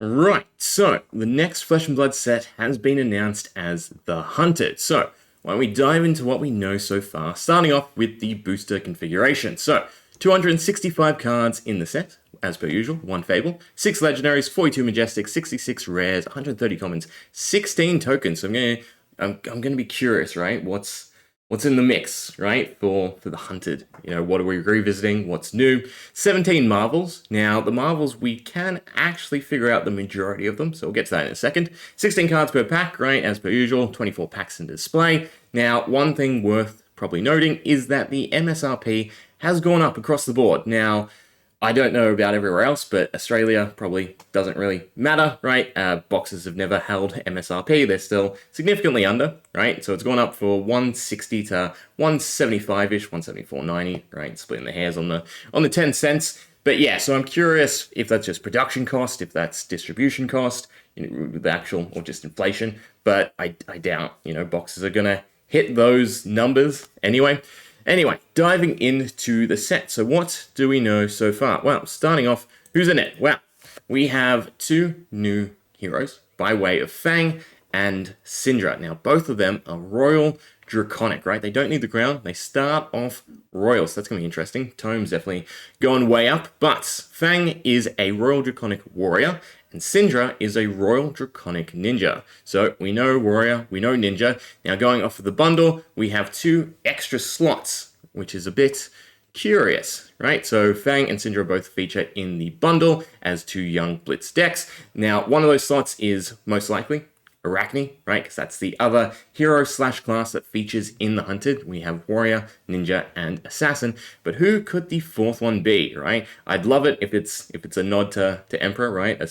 Right, so the next Flesh and Blood set has been announced as the Hunted. So why don't we dive into what we know so far, starting off with the booster configuration. So 265 cards in the set, as per usual, 1 Fable, 6 Legendaries, 42 Majestics, 66 Rares, 130 Commons, 16 tokens. So I'm gonna be curious, right? What's in the mix, right, for the Hunted? You know, what are we revisiting? What's new? 17 Marvels. Now, the Marvels, we can actually figure out the majority of them, so we'll get to that in a second. 16 cards per pack, right, as per usual. 24 packs in display. Now, one thing worth probably noting is that the MSRP has gone up across the board. Now, I don't know about everywhere else, but Australia probably doesn't really matter, right? Boxes have never held MSRP. They're still significantly under, right? So it's gone up for 160 to 175-ish, 174.90, right? Splitting the hairs on the 10 cents. But yeah, so I'm curious if that's just production cost, if that's distribution cost, you know, with the actual, or just inflation. But I doubt, you know, boxes are gonna hit those numbers anyway. Anyway, diving into the set. So what do we know so far? Well, starting off, who's in it? Well, we have 2 new heroes by way of Fang and Syndra. Now, both of them are Royal Draconic, right? They don't need the crown. They start off Royal, so that's going to be interesting. Tome's definitely going way up, but Fang is a Royal Draconic Warrior, and Syndra is a Royal Draconic Ninja. So we know Warrior, we know Ninja. Now going off of the bundle, we have 2 extra slots, which is a bit curious, right? So Fang and Syndra both feature in the bundle as 2 young Blitz decks. Now, one of those slots is most likely Arachne, right? Because that's the other hero / class that features in the Hunted. We have Warrior, Ninja, and Assassin. But who could the 4th one be, right? I'd love it if it's a nod to Emperor, right?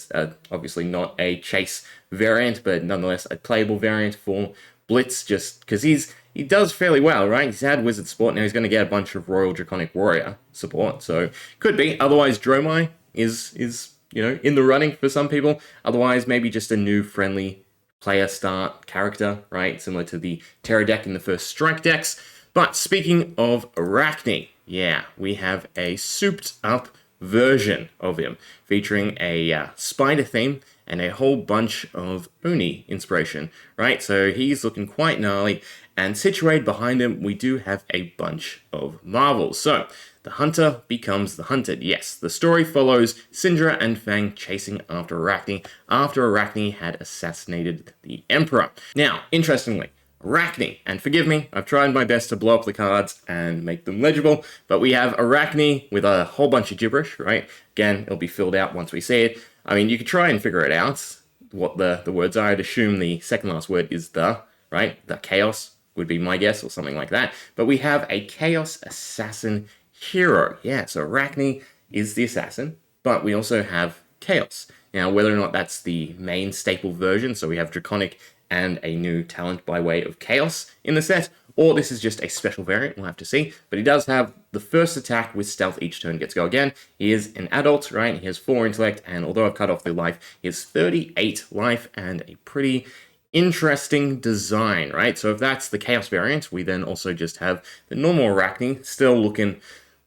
Obviously not a chase variant, but nonetheless a playable variant for Blitz, just because he does fairly well, right? He's had Wizard support, now he's going to get a bunch of Royal Draconic Warrior support, so could be. Otherwise, Dromai is you know, in the running for some people. Otherwise, maybe just a new friendly player start character, right? Similar to the Terra deck in the first Strike decks. But speaking of Arachne, yeah, we have a souped up version of him featuring a spider theme and a whole bunch of Oni inspiration, right? So he's looking quite gnarly, and situated behind him, we do have a bunch of Marvels. So the hunter becomes the hunted. Yes, the story follows Syndra and Fang chasing after Arachne had assassinated the Emperor. Now, interestingly, Arachne, and forgive me, I've tried my best to blow up the cards and make them legible, but we have Arachne with a whole bunch of gibberish, right? Again, it'll be filled out once we see it. I mean, you could try and figure it out, what the words are. I'd assume the second last word is the, right? The chaos would be my guess, or something like that. But we have a Chaos Assassin hero. Yeah, so Arachne is the assassin, but we also have Chaos. Now, whether or not that's the main staple version, so we have Draconic and a new talent by way of Chaos in the set, or this is just a special variant, we'll have to see. But he does have the first attack with stealth each turn gets to go again. He is an adult, right? He has 4 intellect, and although I've cut off the life, he has 38 life and a pretty interesting design, right? So if that's the Chaos variant, we then also just have the normal Arachne, still looking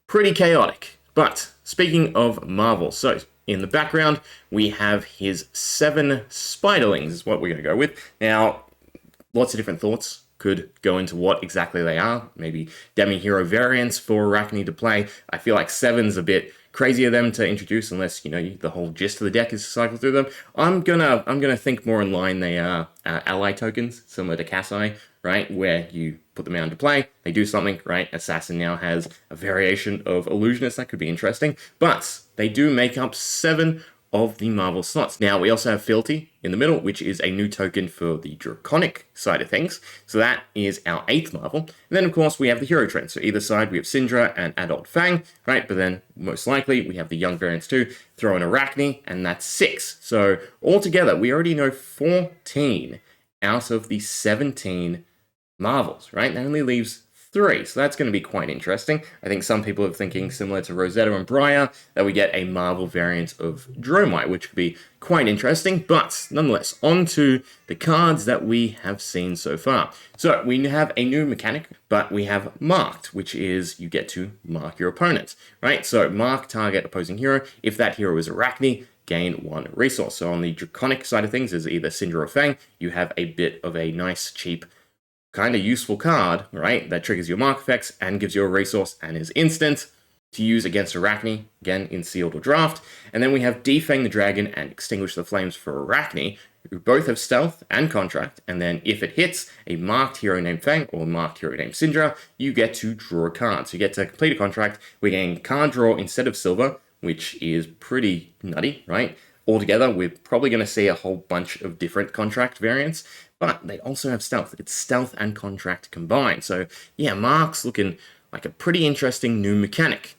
pretty chaotic. But speaking of Marvel, so in the background, we have his 7 Spiderlings, is what we're going to go with. Now, lots of different thoughts could go into what exactly they are. Maybe demi-hero variants for Arachne to play. I feel like 7's a bit crazy of them to introduce, unless, you know, the whole gist of the deck is to cycle through them. I'm gonna think more in line they are ally tokens, similar to Kasai, right? Where you put them out into play, they do something, right? Assassin now has a variation of Illusionist, that could be interesting. But they do make up 7 of the Marvel slots. Now, we also have Fealty in the middle, which is a new token for the Draconic side of things. So that is our 8th Marvel. And then, of course, we have the hero trend. So either side, we have Syndra and Adult Fang, right? But then, most likely, we have the young variants too. Throw in Arachne, and that's 6. So altogether, we already know 14 out of the 17 Marvels, right? That only leaves 3, so that's going to be quite interesting. I think some people are thinking, similar to Rosetta and Briar, that we get a Marvel variant of Dromai, which could be quite interesting, but nonetheless, on to the cards that we have seen so far. So, we have a new mechanic, but we have Marked, which is you get to mark your opponent, right? So, mark target opposing hero. If that hero is Arachne, gain 1 resource. So on the Draconic side of things is either Syndra or Fang. You have a bit of a nice, cheap, kind of useful card, right, that triggers your mark effects and gives you a resource and is instant to use against Arachne, again in Sealed or Draft. And then we have Defang the Dragon and Extinguish the Flames for Arachne, who both have Stealth and Contract, and then if it hits a marked hero named Fang or a marked hero named Syndra, you get to draw a card. So you get to complete a contract. We're getting card draw instead of silver, which is pretty nutty, right? Altogether, we're probably going to see a whole bunch of different contract variants, but they also have Stealth. It's Stealth and Contract combined. So yeah, marks looking like a pretty interesting new mechanic.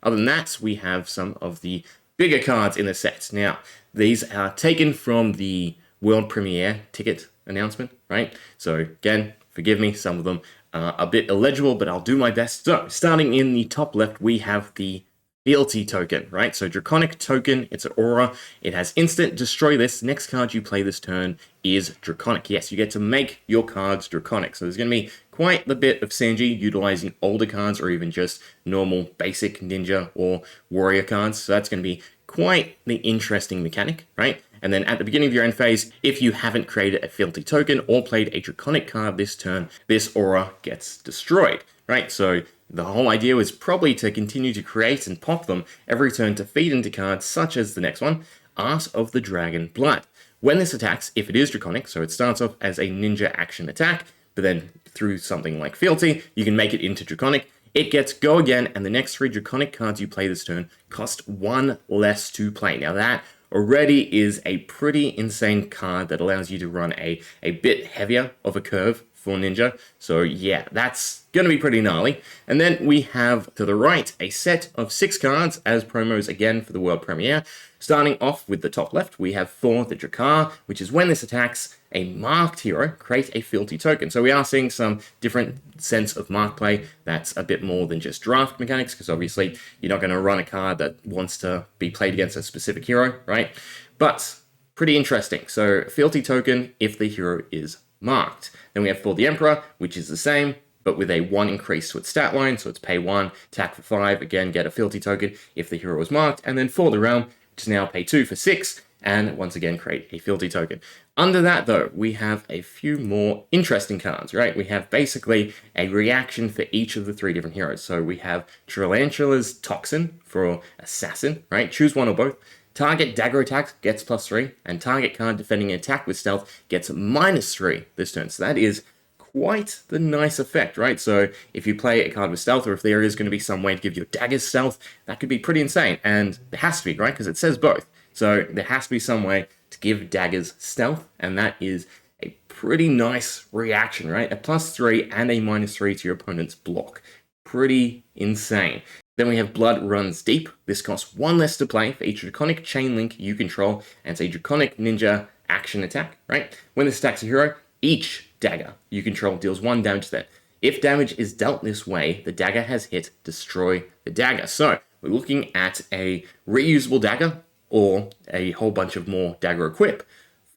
Other than that, we have some of the bigger cards in the set. Now, these are taken from the World Premiere ticket announcement, right? So again, forgive me, some of them are a bit illegible, but I'll do my best. So starting in the top left, we have the Fealty token, right? So Draconic token, it's an aura. It has instant, destroy this. Next card you play this turn is Draconic. Yes, you get to make your cards Draconic. So there's going to be quite a bit of synergy utilizing older cards or even just normal basic ninja or warrior cards. So that's going to be quite the interesting mechanic, right? And then at the beginning of your end phase, if you haven't created a Fealty token or played a Draconic card this turn, this aura gets destroyed, right? So the whole idea was probably to continue to create and pop them every turn to feed into cards such as the next one, Art of the Dragon Blood. When this attacks, if it is Draconic, so it starts off as a ninja action attack, but then through something like Fealty, you can make it into Draconic. It gets go again, and the next 3 Draconic cards you play this turn cost 1 less to play. Now that already is a pretty insane card that allows you to run a bit heavier of a curve for Ninja. So yeah, that's going to be pretty gnarly. And then we have to the right a set of 6 cards as promos again for the World Premiere. Starting off with the top left, we have Thor the Drakkar, which is when this attacks a marked hero, create a Fealty token. So we are seeing some different sense of mark play that's a bit more than just draft mechanics, because obviously you're not going to run a card that wants to be played against a specific hero, right? But pretty interesting. So Fealty token if the hero is marked. Then we have For the Emperor, which is the same, but with a 1 increase to its stat line. So it's pay 1, attack for 5, again, get a Fealty token if the hero is marked. And then For the Realm, which is now pay 2 for 6, and once again, create a Fealty token. Under that, though, we have a few more interesting cards, right? We have basically a reaction for each of the 3 different heroes. So we have Tarantula's Toxin for Assassin, right? Choose one or both. Target dagger attack gets +3, and target card defending an attack with stealth gets -3 this turn. So that is quite the nice effect, right? So if you play a card with stealth, or if there is going to be some way to give your daggers stealth, that could be pretty insane. And there has to be, right? Because it says both. So there has to be some way to give daggers stealth, and that is a pretty nice reaction, right? A +3 and a -3 to your opponent's block. Pretty insane. Then we have Blood Runs Deep. This costs 1 less to play for each Draconic chain link you control, and it's a Draconic ninja action attack, right? When this attacks a hero, each dagger you control deals 1 damage to them. If damage is dealt this way, the dagger has hit, destroy the dagger. So we're looking at a reusable dagger or a whole bunch of more dagger equip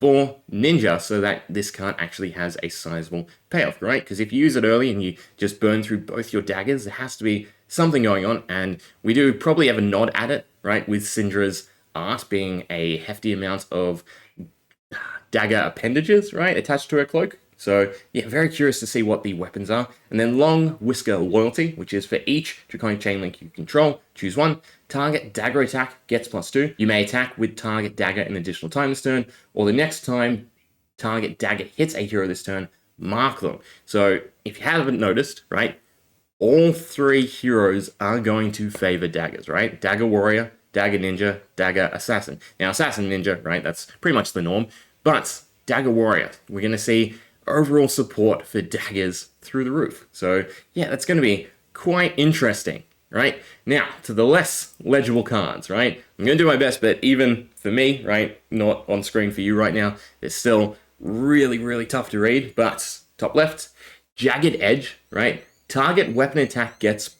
for Ninja, so that this card actually has a sizable payoff, right? Because if you use it early and you just burn through both your daggers, there has to be something going on, and we do probably have a nod at it, right? With Syndra's art being a hefty amount of dagger appendages, right, attached to her cloak. So yeah, very curious to see what the weapons are. And then Long Whisker Loyalty, which is for each Draconic chain link you control, choose one. Target dagger attack gets +2. You may attack with target dagger an additional time this turn, or the next time target dagger hits a hero this turn, mark them. So if you haven't noticed, right, all 3 heroes are going to favor daggers, right? Dagger Warrior, Dagger Ninja, Dagger Assassin. Now, Assassin Ninja, right, that's pretty much the norm, but Dagger Warrior, we're going to see overall support for daggers through the roof. So yeah, that's going to be quite interesting, right? Now, to the less legible cards, right? I'm going to do my best, but even for me, right, not on screen for you right now, it's still really, really tough to read. But top left, Jagged Edge, right? Target weapon attack gets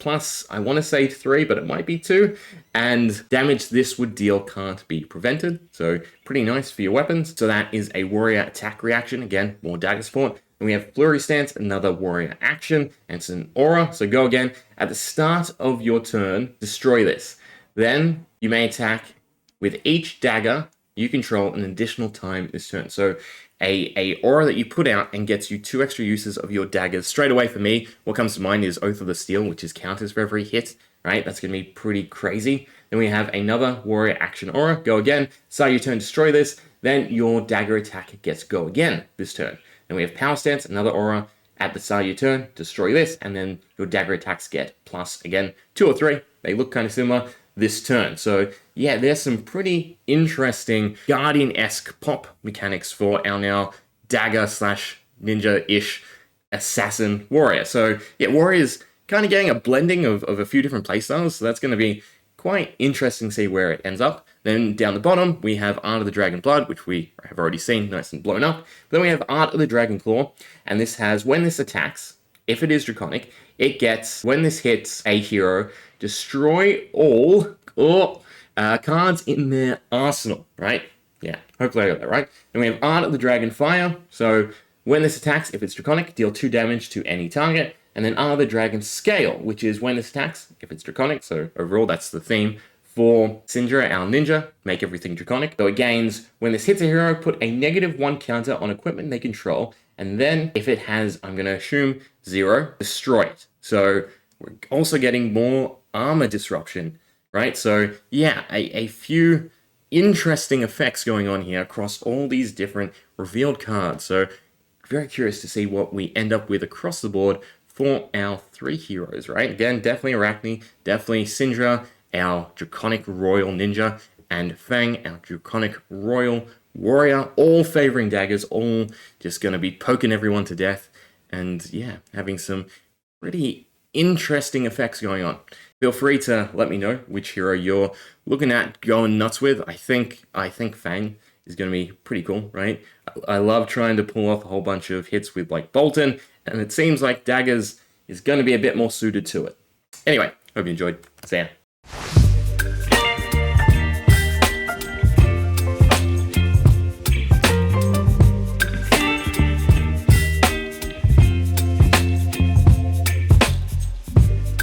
I want to say 3, but it might be 2. And damage this would deal can't be prevented. So pretty nice for your weapons. So that is a warrior attack reaction. Again, more dagger support. And we have Flurry Stance, another warrior action. And it's an aura. So go again. At the start of your turn, destroy this. Then you may attack With each dagger, you control an additional time this turn. So a aura that you put out and gets you 2 extra uses of your daggers. Straight away for me, what comes to mind is Oath of the Steel, which is counters for every hit, right? That's going to be pretty crazy. Then we have another warrior action aura. Go again. Start your turn, destroy this. Then your dagger attack gets go again this turn. Then we have Power Stance, another aura. At the start of your turn, destroy this, and then your dagger attacks get plus, again, 2 or 3. They look kind of similar this turn. So yeah, there's some pretty interesting Guardian-esque pop mechanics for our now dagger slash ninja-ish assassin warrior. So yeah, warrior's kind of getting a blending of a few different playstyles, so that's going to be quite interesting to see where it ends up. Then down the bottom, we have Art of the Dragon Blood, which we have already seen, nice and blown up. But then we have Art of the Dragon Claw, and this has, when this attacks, if it is Draconic, it gets, when this hits a hero, destroy all cards in their arsenal, right? Yeah, hopefully I got that right. Then we have Art of the Dragon Fire, so when this attacks, if it's Draconic, deal 2 damage to any target. And then Art of the Dragon Scale, which is when this attacks, if it's Draconic, so overall that's the theme for Syndra, our ninja, make everything Draconic. So it gains, when this hits a hero, put a -1 counter on equipment they control, and then if it has, I'm going to assume, 0, destroy it. So we're also getting more armor disruption, right? So yeah, a few interesting effects going on here across all these different revealed cards. So very curious to see what we end up with across the board for our 3 heroes, right? Again, definitely Arachne, definitely Syndra, our Draconic Royal Ninja, and Fang, our Draconic Royal Warrior, all favoring daggers, all just going to be poking everyone to death, and yeah, having some pretty interesting effects going on. Feel free to let me know which hero you're looking at going nuts with. I think Fang is going to be pretty cool, right? I love trying to pull off a whole bunch of hits with like Bolton, and it seems like daggers is going to be a bit more suited to it. Anyway, hope you enjoyed. See ya.